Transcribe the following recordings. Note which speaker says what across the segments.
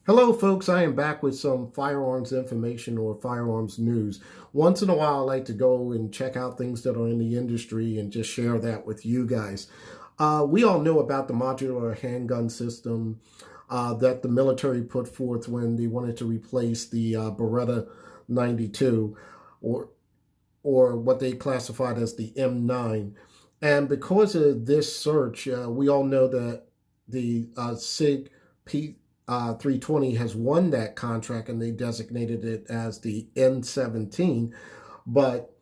Speaker 1: Hello, folks. I am back with some firearms information or firearms news. Once in a while, I like to go and check out things that are in the industry and just share that with you guys. We all know about the modular handgun system that the military put forth when they wanted to replace the Beretta 92 or, or what they classified as the M9. And because of this search, we all know that the SIG P320 has won that contract and they designated it as the N17. But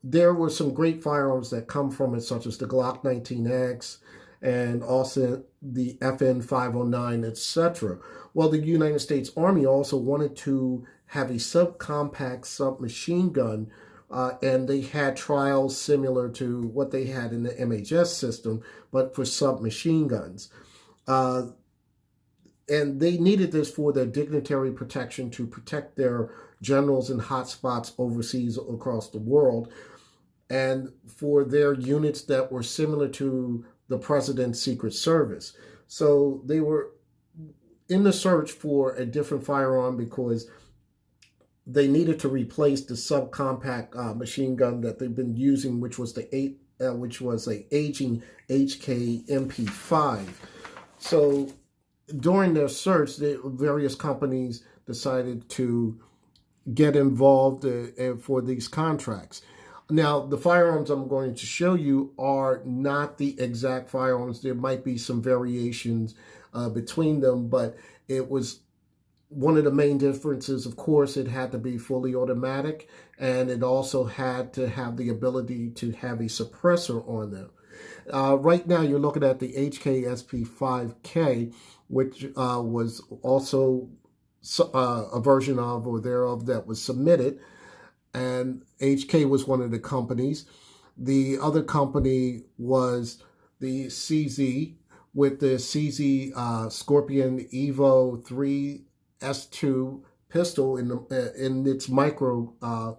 Speaker 1: there were some great firearms that come from it, such as the Glock 19X and also the FN 509, etc. Well, the United States Army also wanted to have a subcompact submachine gun, and they had trials similar to what they had in the MHS system, but for submachine guns. And they needed this for their dignitary protection to protect their generals in hotspots overseas across the world, and for their units that were similar to the president's Secret Service. So they were in the search for a different firearm because they needed to replace the subcompact machine gun that they've been using, which was which was a aging Hks MP5. So during their search, various companies decided to get involved for these contracts. Now, the firearms I'm going to show you are not the exact firearms. There might be some variations between them, but it was one of the main differences. Of course, it had to be fully automatic, and it also had to have the ability to have a suppressor on them. Right now, you're looking at the Hks P5k, which was also a version of or thereof that was submitted, and HK was one of the companies. The other company was the CZ with the CZ Scorpion Evo 3 S2 pistol in its micro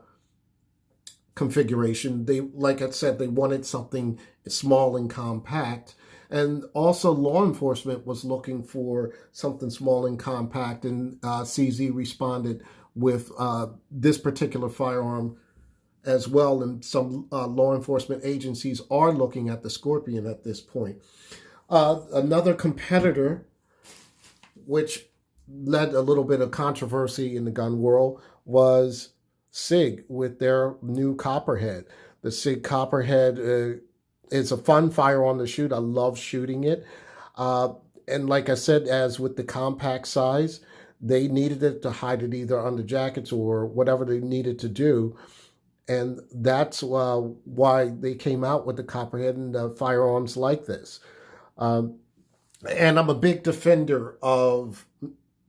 Speaker 1: configuration. They, like I said, they wanted something small and compact. And also law enforcement was looking for something small and compact, and CZ responded with this particular firearm as well. And some law enforcement agencies are looking at the Scorpion at this point. Another competitor, which led a little bit of controversy in the gun world, was SIG with their new Copperhead. The SIG Copperhead is a fun firearm to shoot. I love shooting it. And like I said, as with the compact size, they needed it to hide it either under jackets or whatever they needed to do. And that's why they came out with the Copperhead and firearms like this. And I'm a big defender of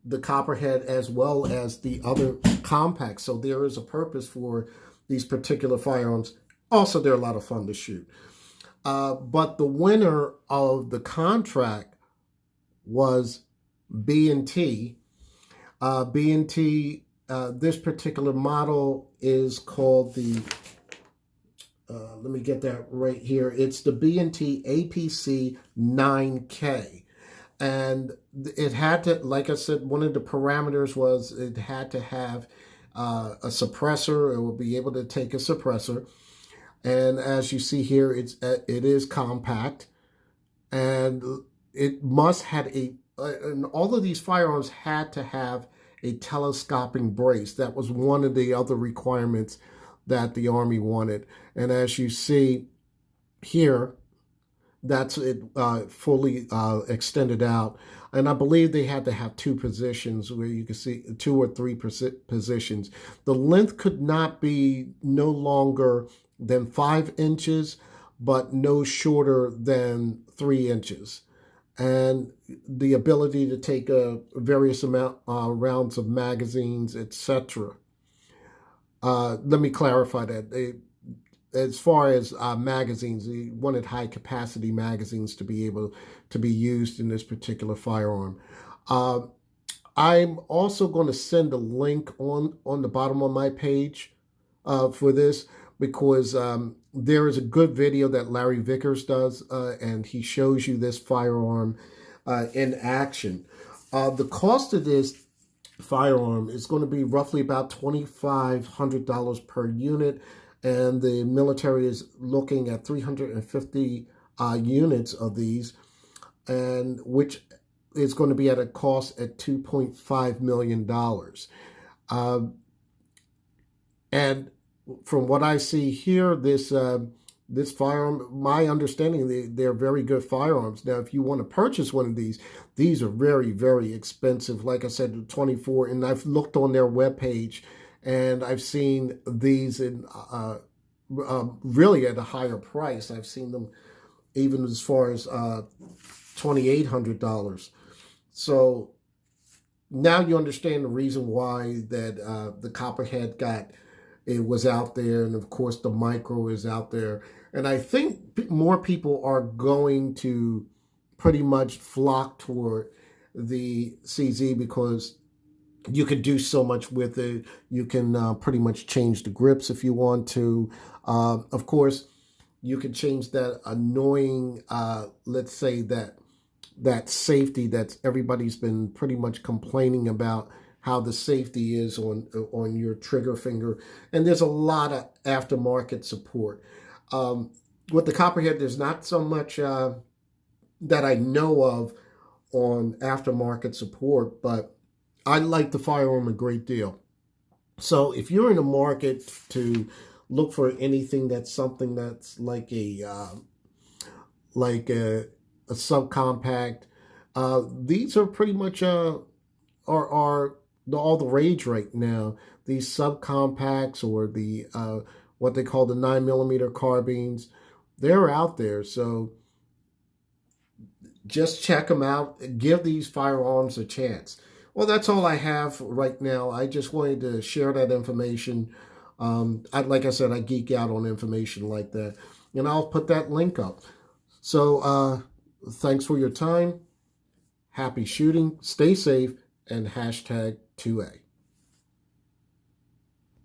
Speaker 1: the Copperhead as well as the other compacts. So there is a purpose for these particular firearms. Also, they're a lot of fun to shoot. But the winner of the contract was B&T. B&T, this particular model is called the, let me get that right here. It's the B&T APC9K. And it had to, like I said, one of the parameters was it had to have a suppressor. It will be able to take a suppressor. And as you see here, it is compact, and it must have and all of these firearms had to have a telescoping brace. That was one of the other requirements that the Army wanted. And as you see here, that's it fully extended out. And I believe they had to have two positions where you can see 2 or 3 positions. The length could not be no longer than 5 inches, but no shorter than 3 inches. And the ability to take a various amount rounds of magazines, etc. Let me clarify that. As far as magazines, they wanted high capacity magazines to be able to be used in this particular firearm. I'm also going to send a link on the bottom of my page for this, because there is a good video that Larry Vickers does, and he shows you this firearm in action. The cost of this firearm is going to be roughly about $2,500 per unit, and the military is looking at 350 units of these, and which is going to be at a cost at $2.5 million. And from what I see here, this firearm, my understanding, they're very good firearms. Now, if you want to purchase one of these are very, very expensive. Like I said, 24, and I've looked on their webpage, and I've seen these in really at a higher price. I've seen them even as far as $2,800. So now you understand the reason why that the Copperhead was out there, and of course the Micro is out there. And I think more people are going to pretty much flock toward the CZ because you could do so much with it. You can pretty much change the grips if you want to. Of course, you can change that annoying, let's say that safety that everybody's been pretty much complaining about, how the safety is on your trigger finger. And there's a lot of aftermarket support. With the Copperhead, there's not so much that I know of on aftermarket support, but I like the firearm a great deal. So if you're in the market to look for anything that's something that's like a subcompact, these are pretty much are all the rage right now. These subcompacts, or the what they call the 9mm carbines, they're out there. So just check them out. Give these firearms a chance. Well, that's all I have right now. I just wanted to share that information. Like I said, I geek out on information like that, and I'll put that link up. So thanks for your time. Happy shooting. Stay safe, and #2A.